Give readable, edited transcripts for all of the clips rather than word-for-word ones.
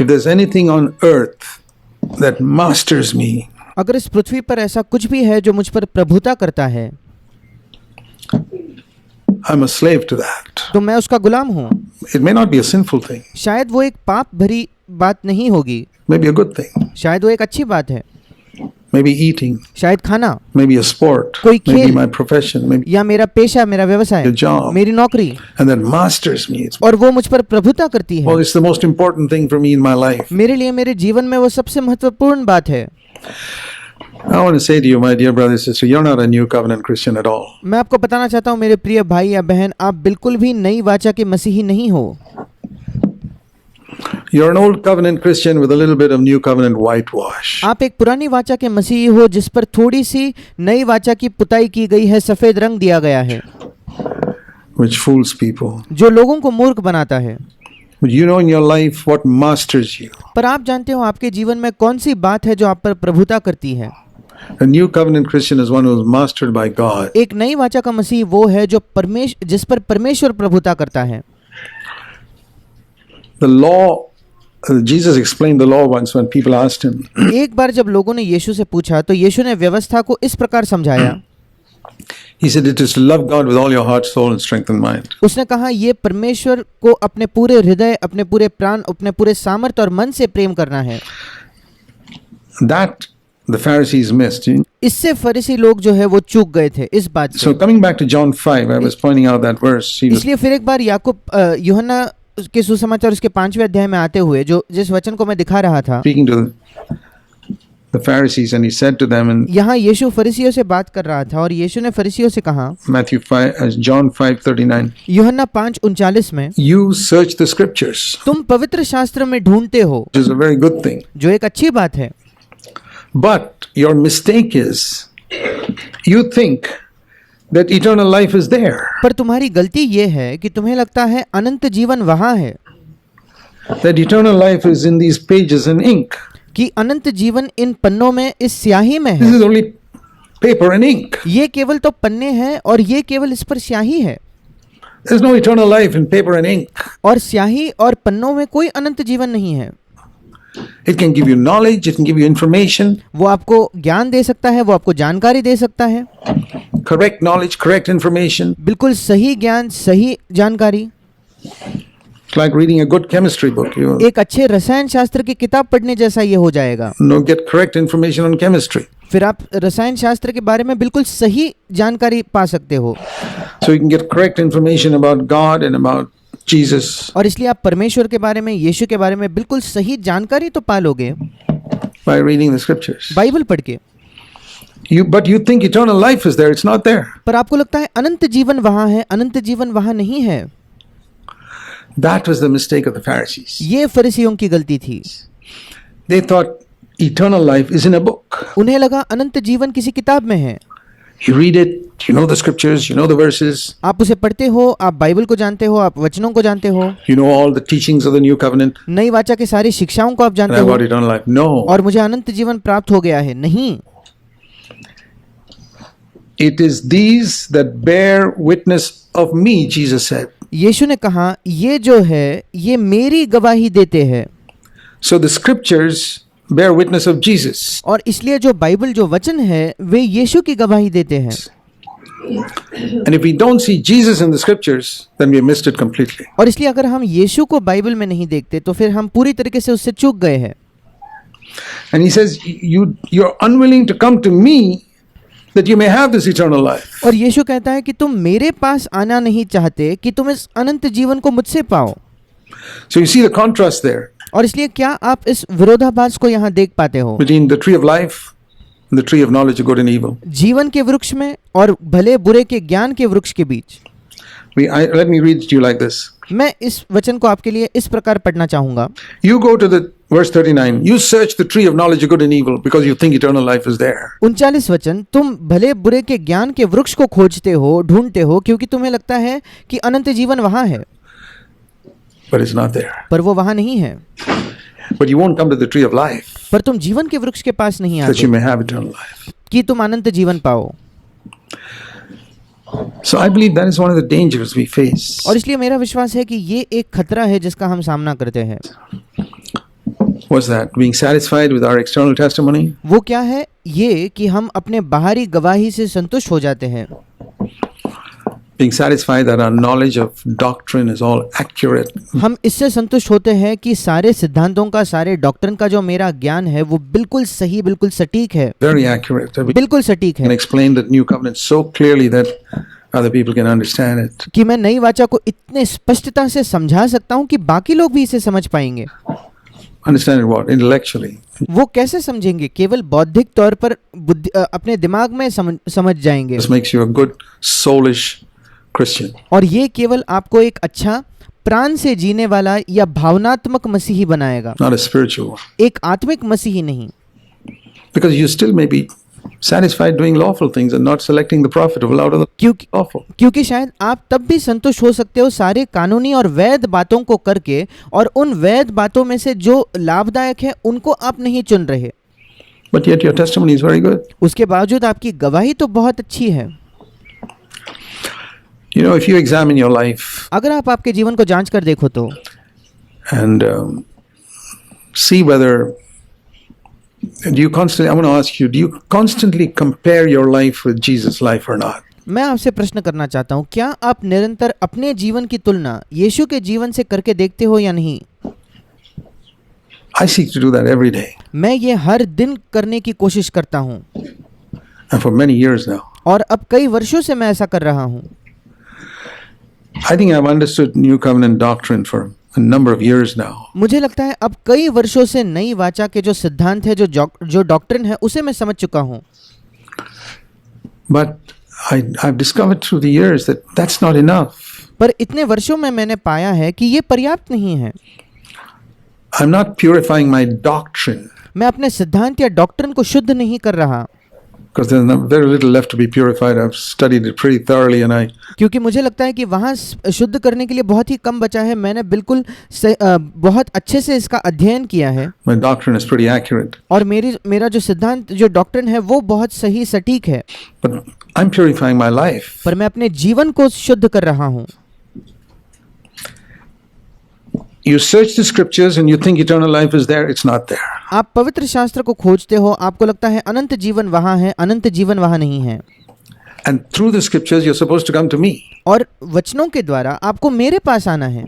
If there's anything on earth that masters me, अगर इस पृथ्वी पर ऐसा कुछ भी है जो मुझ पर प्रभुता करता है, I'm a slave to that. तो मैं उसका गुलाम हूँ। It may not be a sinful thing, शायद वो एक पाप भरी बात नहीं होगी, maybe a good thing, शायद वो एक अच्छी बात है, maybe eating, शायद खाना, maybe a sport, कोई maybe खेल, my profession, maybe या मेरा पेशा, मेरा व्यवसाय, your job, मेरी नौकरी, and that masters me. It's, और वो मुझ पर प्रभुता करती है। well, it's the most important thing for me in my life. मेरे लिए मेरे जीवन में वो सबसे महत्वपूर्ण बात है। I want to say to you, my dear brother and sister, you're not a new covenant Christian at all. मैं आपको बताना चाहता हूँ मेरे प्रिय भाई या बहन, आप बिल्कुल भी नई वाचा के मसीही नहीं हो। You're an old covenant Christian with a little bit of new covenant whitewash. आप एक पुरानी वाचा के मसीही हो जिस पर थोड़ी सी नई वाचा की पुताई की गई है, सफेद रंग दिया गया है, Which fools people. जो लोगों को मूर्ख बनाता है। But you know in your life what masters you. पर आप जानते हो आपके जीवन में कौन सी बात है जो आप पर प्रभुता करती है। A new covenant Christian is one who is mastered by God. एक नई वाचा का मसीह वो है जो जिस पर परमेश्वर प्रभुता करता है। The law, Jesus explained the law once when people asked him. एक बार जब लोगों ने यीशु से पूछा तो यीशु ने व्यवस्था को इस प्रकार समझाया। He said it is to love God with all your heart, soul and strength and mind. उसने कहा ये परमेश्वर को अपने पूरे हृदय, अपने पूरे प्राण, अपने पूरे सामर्थ्य और मन से प्रेम करना है। That the Pharisees missed. इससे फरीसी लोग जो है वो चूक गए थे इस बात से। So coming back to John 5, I was pointing out that verse. इसलिए फिर एक बार याकूब यूहन्ना के सुसमाचार उसके 5वें अध्याय में आते हुए जो जिस वचन को मैं दिखा रहा था, speaking to the Pharisees, and he said to them in यहाँ यीशु फरीसियों से बात कर रहा था और यीशु ने फरीसियों से कहा, John 5:39, यूहन्ना 5:39 में, you search the scriptures, तुम पवित्र शास्त्र में ढूंढते हो, which is a very good thing. जो एक अच्छी बात है, But your mistake is you think that eternal life is there. पर तुम्हारी गलती ये है कि तुम्हें लगता है अनंत जीवन वहाँ है, That eternal life is in these pages in ink. कि अनंत जीवन इन पन्नों में, इस स्याही में This है। is only paper and ink. ये केवल तो पन्ने हैं और ये केवल इस पर स्याही है, There's no eternal life in paper and ink. और स्याही और पन्नों में कोई अनंत जीवन नहीं है। It can give you knowledge, it can give you information, वो आपको ज्ञान दे सकता है, वो आपको जानकारी दे सकता है, correct knowledge, correct information. बिल्कुल सही ज्ञान, सही जानकारी। It's like reading a good chemistry book. You एक अच्छे रसायन शास्त्र की किताब पढ़ने जैसा ये हो जाएगा। get correct information on chemistry. फिर आप रसायन शास्त्र के बारे में बिल्कुल सही जानकारी पा सकते हो, So you can get correct information about God and about Jesus और इसलिए आप परमेश्वर के बारे में, यीशु के बारे में बिल्कुल सही जानकारी तो पा लोगे by reading the scriptures. Bible पढ़ के। But you think eternal life is there. It's not there. पर आपको लगता है अनंत जीवन वहाँ है, अनंत जीवन वहाँ नहीं है। That was the mistake of the Pharisees. ये फरीसियों की गलती थी। They thought eternal life is in a book. उन्हें लगा अनंत जीवन किसी किताब में है। You read it, you know the scriptures, you know the verses, आप उसे पढ़ते हो, आप बाइबल को जानते हो, आप वचनों को जानते हो, you know all the teachings of the new covenant, नई वाचा के सारी शिक्षाओं को आप and जानते I हो, got eternal life. No. और मुझे अनंत जीवन प्राप्त हो गया है। नहीं, It is these that bear witness of me, Jesus said. यीशु ने कहा ये जो है ये मेरी गवाही देते हैं। So the scriptures bear witness of Jesus. और इसलिए जो बाइबल, जो वचन है, वे यीशु की गवाही देते हैं। And if we don't see Jesus in the scriptures, then we missed it completely. और इसलिए अगर हम यीशु को बाइबल में नहीं देखते तो फिर हम पूरी तरीके से उससे चूक गए हैं। And he says, you're unwilling to come to me that you may have this eternal life. और यीशु कहता है कि तुम मेरे पास आना नहीं चाहते कि तुम इस अनंत जीवन को मुझसे पाओ। So you see the contrast there और इसलिए क्या आप इस विरोधाभास को यहाँ देख पाते हो between the tree of life and the tree of knowledge of good and evil. जीवन के वृक्ष में और भले बुरे के ज्ञान के वृक्ष के बीच। Let me read it to you like this. मैं इस वचन को आपके लिए इस प्रकार पढ़ना चाहूंगा। You go to the verse 39. You search the tree of knowledge of good and evil because you think eternal life is there. 39 वचन, तुम भले बुरे के ज्ञान के वृक्ष को खोजते हो, ढूंढते हो, क्योंकि तुम्हें लगता है कि अनंत जीवन वहाँ है, But it's not there. पर वो वहाँ नहीं है। But you won't come to the tree of life पर तुम जीवन के वृक्ष के पास नहीं that आते you may have eternal life. कि तुम अनंत जीवन पाओ। So I believe that is one of the dangers we face. और इसलिए मेरा विश्वास है कि ये एक खतरा है जिसका हम सामना करते हैं। What's that? Being satisfied with our external testimony? वो क्या है? ये कि हम अपने बाहरी गवाही से संतुष्ट हो जाते हैं, Being satisfied that our knowledge of doctrine is all accurate. हम इससे संतुष्ट होते हैं कि सारे सिद्धांतों का, सारे डॉक्ट्रिन का जो मेरा ज्ञान है वो बिल्कुल सही, बिल्कुल सटीक है, Very accurate. That we बिल्कुल सटीक can है, explain the new covenant so clearly that other people can understand it. कि मैं नई वाचा को इतने स्पष्टता से समझा सकता हूँ कि बाकी लोग भी इसे समझ पाएंगे। Understand it what? Intellectually. वो कैसे समझेंगे? केवल बौद्धिक तौर पर अपने दिमाग में समझ जाएंगे, This makes you a good soulish Christian. और ये केवल आपको एक अच्छा प्राण से जीने वाला या भावनात्मक मसीही बनाएगा, Not a spiritual one. एक आत्मिक मसीही नहीं, Because you still may be satisfied doing lawful things and not selecting the profitable out of the lawful. क्योंकि शायद आप तब भी संतुष्ट हो सकते हो सारे कानूनी और वैध बातों को करके, और उन वैध बातों में से जो लाभदायक है उनको आप नहीं चुन रहे, But yet your testimony is very good. उसके बावजूद आपकी गवाही तो बहुत अच्छी है। You know, if you examine your life अगर आप आपके जीवन को जांच कर देखो तो and see whether do you constantly, I want to ask you, do you constantly compare your life with Jesus' life or not? मैं आपसे प्रश्न करना चाहता हूँ, क्या आप निरंतर अपने जीवन की तुलना यीशु के जीवन से करके देखते हो या नहीं? I seek to do that every day मैं ये हर दिन करने की कोशिश करता हूँ, and for many years now. और अब कई वर्षों से मैं ऐसा कर रहा हूँ। I think I've understood New Covenant doctrine for a number of years now. मुझे लगता है अब कई वर्षों से नई वाचा के जो सिद्धांत है, जो डॉक्ट्रिन है, उसे मैं समझ चुका हूँ। But I've discovered through the years that that's not enough. पर इतने वर्षों में मैंने पाया है कि ये पर्याप्त नहीं है। I'm not purifying my doctrine मैं अपने सिद्धांत या डॉक्ट्रिन को शुद्ध नहीं कर रहा, because there's very little left to be purified. I've studied it pretty thoroughly and क्योंकि मुझे लगता है कि वहाँ शुद्ध करने के लिए बहुत ही कम बचा है। मैंने बिल्कुल बहुत अच्छे से इसका अध्ययन किया है, my doctrine is pretty accurate. और मेरा जो सिद्धांत, जो डॉक्ट्रिन है वो बहुत सही सटीक है, But I'm purifying my life. पर मैं अपने जीवन को शुद्ध कर रहा हूँ। You search the scriptures and you think eternal life is there. It's not there. आप पवित्र शास्त्र को खोजते हो, आपको लगता है अनंत जीवन वहाँ है, अनंत जीवन वहाँ नहीं है, And through the scriptures, you're supposed to come to me. और वचनों के द्वारा आपको मेरे पास आना है।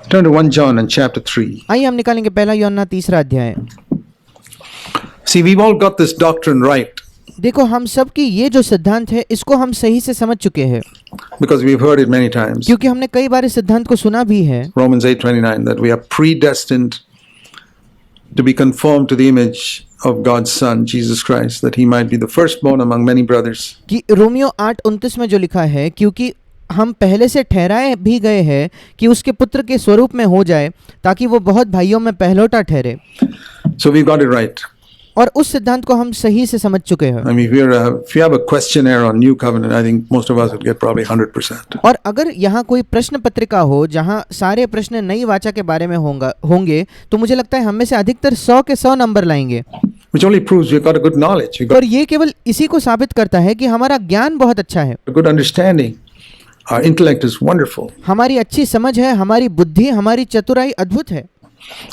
Turn to 1 John and chapter 3. आइए हम निकालेंगे पहला यूहन्ना 3 अध्याय। See, we've all got this doctrine right देखो, हम सब की ये जो सिद्धांत है इसको हम सही से समझ चुके हैं, because we've heard it many times. क्योंकि हमने कई बार इस सिद्धांत को सुना भी है। Romans 8:29, that we are predestined to be conformed to the image of God's Son, Jesus Christ, that he might be the firstborn among many brothers. कि रोमियो 8:29 में जो लिखा है, क्योंकि हम पहले से ठहराए भी गए हैं कि उसके पुत्र के स्वरूप में हो जाए, ताकि वो बहुत भाइयों में पहलौठा ठहरे। So we've got it right. और उस सिद्धांत को हम सही से समझ चुके हैं। I mean, if you have a questionnaire on New Covenant, I think most of us would get probably 100%. और अगर यहाँ कोई प्रश्न पत्रिका हो जहाँ सारे प्रश्न नई वाचा के बारे में होंगे, तो मुझे लगता है हम में से अधिकतर 100 के 100 नंबर लाएंगे। Which only proves we've got a good knowledge, we've got और ये केवल इसी को साबित करता है कि हमारा ज्ञान बहुत अच्छा है, a good understanding. Our intellect is wonderful. हमारी अच्छी समझ है, हमारी बुद्धि, हमारी चतुराई अद्भुत है।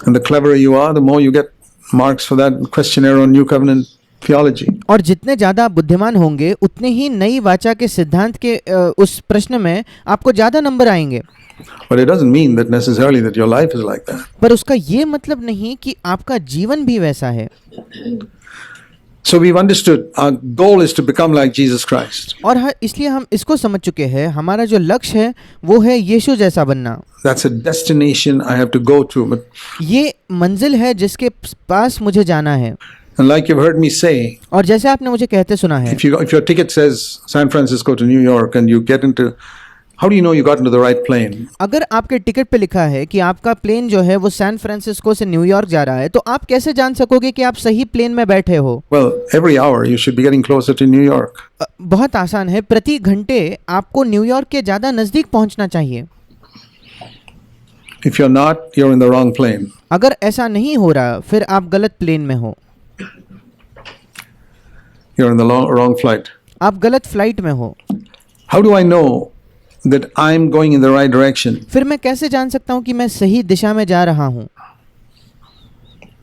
And the cleverer you are, the more you get marks for that questionnaire on New Covenant theology. और जितने ज़्यादा आप बुद्धिमान होंगे, उतने ही नई वाचा के सिद्धांत के उस प्रश्न में आपको ज़्यादा नंबर आएंगे। But it doesn't mean that necessarily that your life is like that. पर उसका ये मतलब नहीं कि आपका जीवन भी वैसा है। So we've understood our goal is to become like Jesus Christ. और इसलिए हम इसको समझ चुके हैं, हमारा जो लक्ष्य है वो है यीशु जैसा बनना। That's a destination I have to go to. But ये मंजिल है जिसके पास मुझे जाना है। and like you've heard me say, और जैसे आपने मुझे कहते सुना है, if your ticket says San Francisco to New York and you get into, how do you know you got into the right plane? अगर आपके टिकट पे लिखा है कि आपका प्लेन जो है वो सैन फ्रांसिस्को से न्यूयॉर्क जा रहा है, तो आप कैसे जान सकोगे कि आप सही प्लेन में बैठे हो? Well, every hour you should be getting closer to New York. बहुत आसान है, प्रति घंटे आपको न्यूयॉर्क के ज़्यादा नज़दीक पहुंचना चाहिए। If you're not, you're in the wrong plane. अगर ऐसा नहीं हो रहा, फिर आप गलत प्लेन में हो, You're in the wrong flight. आप गलत फ्लाइट में हो। How do I know that I'm going in the right direction? फिर मैं कैसे जान सकता हूँ कि मैं सही दिशा में जा रहा हूँ?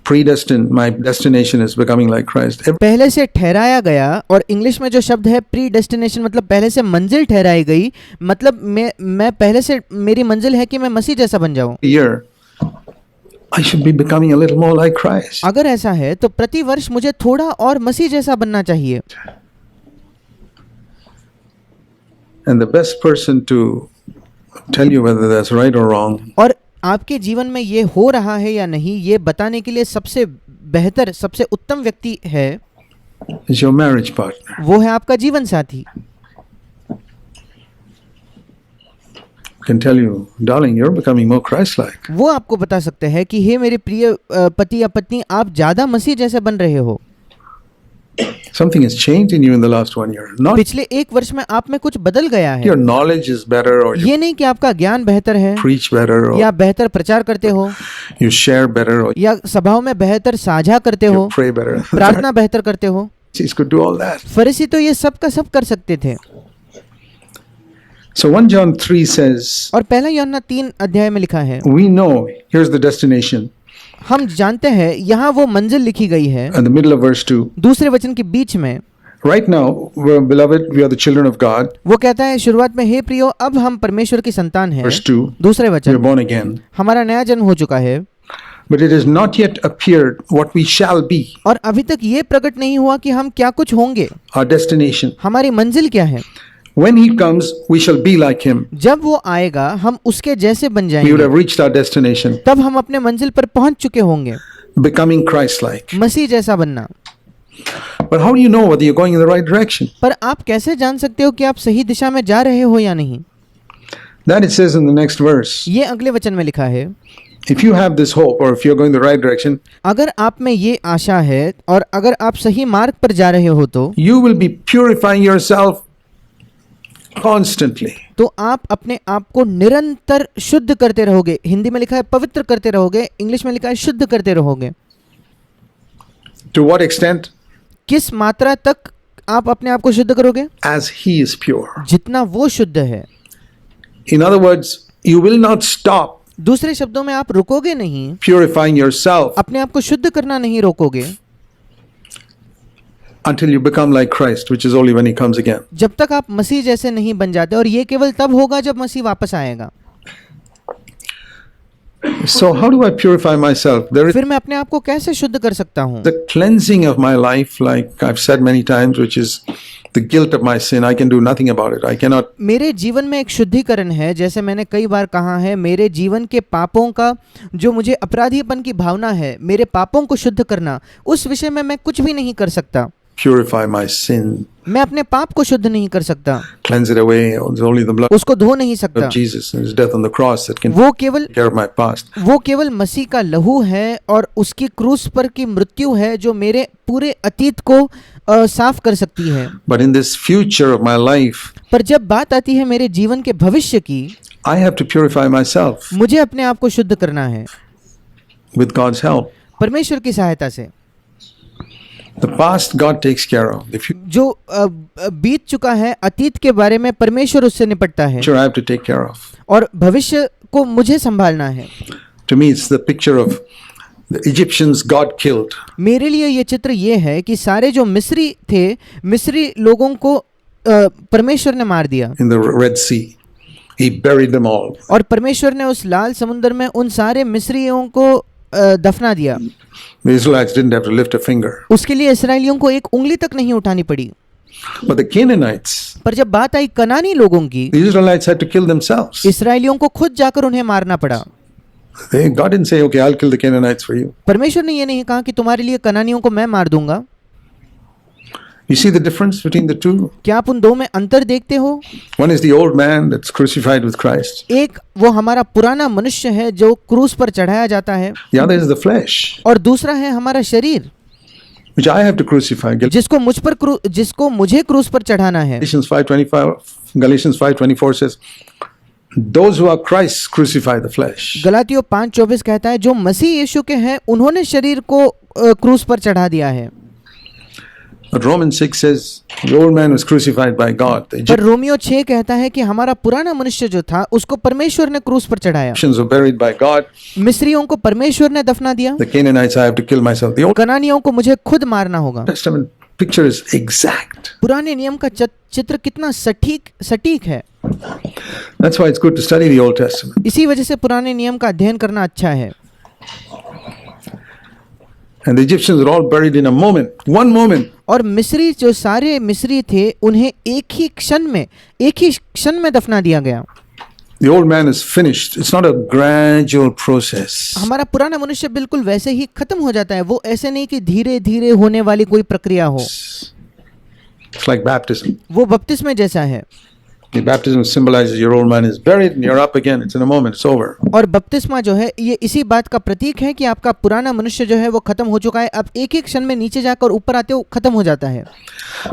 predestined, my destination is becoming like Christ. पहले से ठहराया गया, और इंग्लिश में जो शब्द है प्री डेस्टिनेशन मतलब पहले से मंजिल ठहराई गई, मतलब मैं पहले से मेरी मंजिल है कि मैं मसीह जैसा बन जाऊं। Every year, I should be becoming a little more like Christ. अगर ऐसा है तो प्रति वर्ष मुझे थोड़ा और मसीह जैसा बनना चाहिए। And the best person to tell you whether that's right or wrong और आपके जीवन में ये हो रहा है या नहीं, ये बताने के लिए सबसे बेहतर, सबसे उत्तम व्यक्ति है, is your marriage partner. वो है आपका जीवन साथी। Can tell you, darling, you're becoming more Christ-like. वो आपको बता सकते हैं कि हे मेरे प्रिय पति या पत्नी, आप ज्यादा मसीह जैसे बन रहे हो। Something has changed in you in the last 1 year. Not पिछले एक वर्ष में आप में कुछ बदल गया है। your knowledge is better or you ये नहीं कि आपका ज्ञान बेहतर है preach better या or बेहतर प्रचार करते हो you share better or या सभाओं में बेहतर साझा करते हो, you pray better. प्रार्थना बेहतर करते हो। Pharisees could do all that. फरीसी तो ये सब का सब कर सकते थे। So 1 John 3 says, और पहला यूहन्ना 3 अध्याय में लिखा है, we know, here's the destination. हम जानते हैं, यहाँ वो मंजिल लिखी गई है। In the middle of verse 2. दूसरे वचन के बीच में Right now, beloved, we are the children of God. वो कहता है शुरुआत में, हे प्रियो, अब हम परमेश्वर की संतान हैं। Verse 2. दूसरे We are वचन, born again. हमारा नया जन्म हो चुका है, But it has not yet appeared what we shall be. और अभी तक ये प्रकट नहीं हुआ कि हम क्या कुछ होंगे, Our destination. हमारी मंजिल क्या है। When he comes, we shall be like him. जब वो आएगा हम उसके जैसे बन We would जाएंगे, have reached our destination, तब हम अपने मंजिल पर पहुंच चुके होंगे, becoming Christ-like. मसीह जैसा बनना। But how do you know whether you're going in the right direction? पर आप कैसे जान सकते हो कि आप सही दिशा में जा रहे हो या नहीं? That it says in the next verse. ये अगले वचन में लिखा है, If you have this hope, or if you're going the right direction, अगर आप में ये आशा है और अगर आप सही मार्ग पर जा रहे हो तो you will be purifying yourself constantly. तो आप अपने आप को निरंतर शुद्ध करते रहोगे। हिंदी में लिखा है पवित्र करते रहोगे, इंग्लिश में लिखा है शुद्ध करते रहोगे। To what extent? किस मात्रा तक आप अपने आप को शुद्ध करोगे? As he is pure. जितना वो शुद्ध है। In other words, you will not stop दूसरे शब्दों में आप रुकोगे नहीं, purifying yourself अपने आप को शुद्ध करना नहीं रोकोगे, until you become like Christ, which is only when he comes again. जब तक आप मसीह जैसे नहीं बन जाते, और ये केवल तब होगा जब मसीह वापस आएगा। So how do I purify myself? There is फिर मैं अपने आप को कैसे शुद्ध कर सकता हूँ? the cleansing of my life, like I've said many times, which is the guilt of my sin. I can do nothing about it. I cannot. मेरे जीवन में एक शुद्धिकरण है, जैसे मैंने कई बार कहा है, मेरे जीवन के पापों का, जो मुझे अपराधीपन की भावना है, मेरे पापों को शुद्ध करना, उस विषय में मैं कुछ भी नहीं कर सकता। Purify my sin, मैं अपने पाप को शुद्ध नहीं कर सकता, cleanse it away. It's only the blood उसको धो नहीं सकता। of Jesus and his death on the cross that can वो केवल take care of my past. वो केवल मसीह का लहू है और उसकी क्रूस पर की मृत्यु है जो मेरे पूरे अतीत को साफ कर सकती है। But in this future of my life, पर जब बात आती है मेरे जीवन के भविष्य की, I have to purify myself मुझे अपने आप को शुद्ध करना है with God's help. परमेश्वर की सहायता से। The past God takes care of. The जो बीत चुका है अतीत के बारे में परमेश्वर उससे निपटता है, future I have to take care of. और भविष्य को मुझे संभालना है। To me, it's the picture of the Egyptians God killed. मेरे लिए ये चित्र ये है कि सारे जो मिस्री थे, मिस्री लोगों को परमेश्वर ने मार दिया, In the Red Sea. He buried them all. और परमेश्वर ने उस लाल समुद्र में उन सारे मिस्रियों को दफना दिया। The Israelites didn't have to lift a finger. उसके लिए इस्राएलियों को एक उंगली तक नहीं उठानी पड़ी। But the Canaanites, पर जब बात आई कनानी लोगों की, the Israelites had to kill themselves. इस्राएलियों को खुद जाकर उन्हें मारना पड़ा। God didn't say, okay, I'll kill the Canaanites for you. परमेश्वर ने ये नहीं कहा कि तुम्हारे लिए कनानियों को मैं मार दूंगा। You see the difference between the two? क्या आप उन दो में अंतर देखते हो? One is the old man that's crucified with Christ. एक वो हमारा पुराना मनुष्य है जो क्रूस पर चढ़ाया जाता है, The other is the flesh, और दूसरा है हमारा शरीर which I have to crucify. जिसको मुझे क्रूस पर चढ़ाना है। Galatians 5:24 says, those who are Christ crucify the flesh. गलातियों 5:24 कहता है, जो मसीह यीशु के हैं उन्होंने शरीर को क्रूस पर चढ़ा दिया है। But Romans 6 says the old man was crucified by God. The पर रोमियो 6 कहता है कि हमारा पुराना मनुष्य जो था उसको परमेश्वर ने क्रूस पर चढ़ाया, Egyptians were buried by God. मिस्रियों को परमेश्वर ने दफना दिया, The Canaanites, I have to kill myself. The Old कनानियों को मुझे खुद मारना होगा। Testament picture is exact. पुराने नियम का चित्र कितना सटीक है। That's why it's good to study the Old Testament. इसी वजह से पुराने नियम का अध्ययन करना अच्छा है। And the Egyptians were all buried in a moment, one moment. और मिस्री जो सारे मिस्री थे उन्हें एक ही क्षण में दफना दिया गया। The old man is finished. It's not a gradual process. हमारा पुराना मनुष्य बिल्कुल वैसे ही खत्म हो जाता है, वो ऐसे नहीं कि धीरे धीरे होने वाली कोई प्रक्रिया हो। It's like baptism. वो बपतिस्मे जैसा है। The baptism symbolizes your old man is buried and you're up again. It's in a moment. It's over. और बपतिस्मा जो है ये इसी बात का प्रतीक है कि आपका पुराना मनुष्य जो है वो खत्म हो चुका है, अब एक एक क्षण में नीचे जाकर ऊपर आते हो खत्म हो जाता है।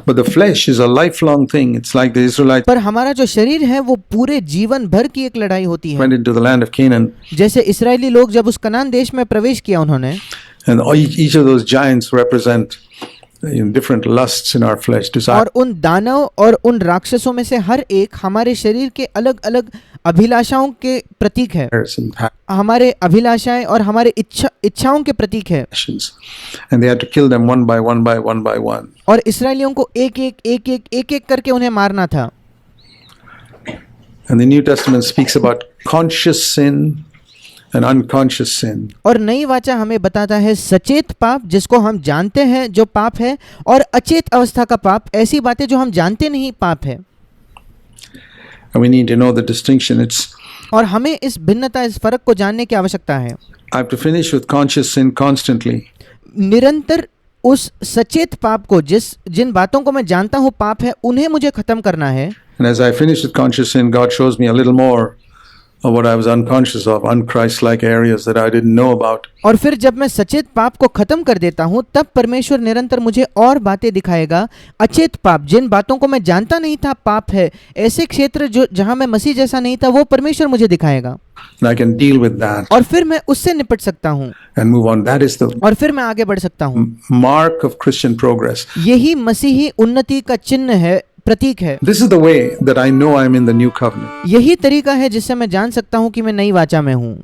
But the flesh is a lifelong thing. It's like the Israelites पर हमारा जो शरीर है वो पूरे जीवन भर की एक लड़ाई होती है। went into the land of Canaan, जैसे इस्राएली लोग जब उस कनान देश में प्रवेश किया उन्होंने, and each of those giants represent different lusts in our flesh. और उन दानव और उन राक्षसों में से हर एक हमारे शरीर के अलग अलग अभिलाषाओं के प्रतीक है, हमारे अभिलाषाएं और हमारे इच्छाओं के प्रतीक है। And they had to kill them one by one. और इस्राएलियों को एक एक करके उन्हें मारना था। And the New Testament speaks about conscious sin and unconscious sin. और नई वाचा हमें बताता है सचेत पाप जिसको हम जानते हैं जो पाप है, और अचेत अवस्था का पाप, ऐसी बातें जो हम जानते नहीं पाप है। And we need to know the distinction. और हमें इस भिन्नता, इस फर्क को जानने की आवश्यकता है। I have to finish with conscious sin constantly. निरंतर उस सचेत पाप को, जिन बातों को मैं जानता हूँ पाप है, उन्हें मुझे खत्म करना है। And as I finish with conscious sin, God shows me a little more of what I was unconscious of, unchrist-like areas that I didn't know about. और फिर जब मैं सचेत पाप को खत्म कर देता हूँ तब परमेश्वर निरंतर मुझे और बातें दिखाएगा, अचेत पाप, जिन बातों को मैं जानता नहीं था पाप है, ऐसे क्षेत्र जो जहाँ मैं मसीह जैसा नहीं था वो परमेश्वर मुझे दिखाएगा। And I can deal with that. और फिर मैं उससे निपट सकता हूँ And move on. That is the और फिर मैं आगे बढ़ सकता हूँ। mark of Christian progress. यही मसीही उन्नति का चिन्ह है, प्रतीक है। This is the way that I know I'm in the new covenant. यही तरीका है जिससे मैं जान सकता हूँ कि मैं नई वाचा में हूँ।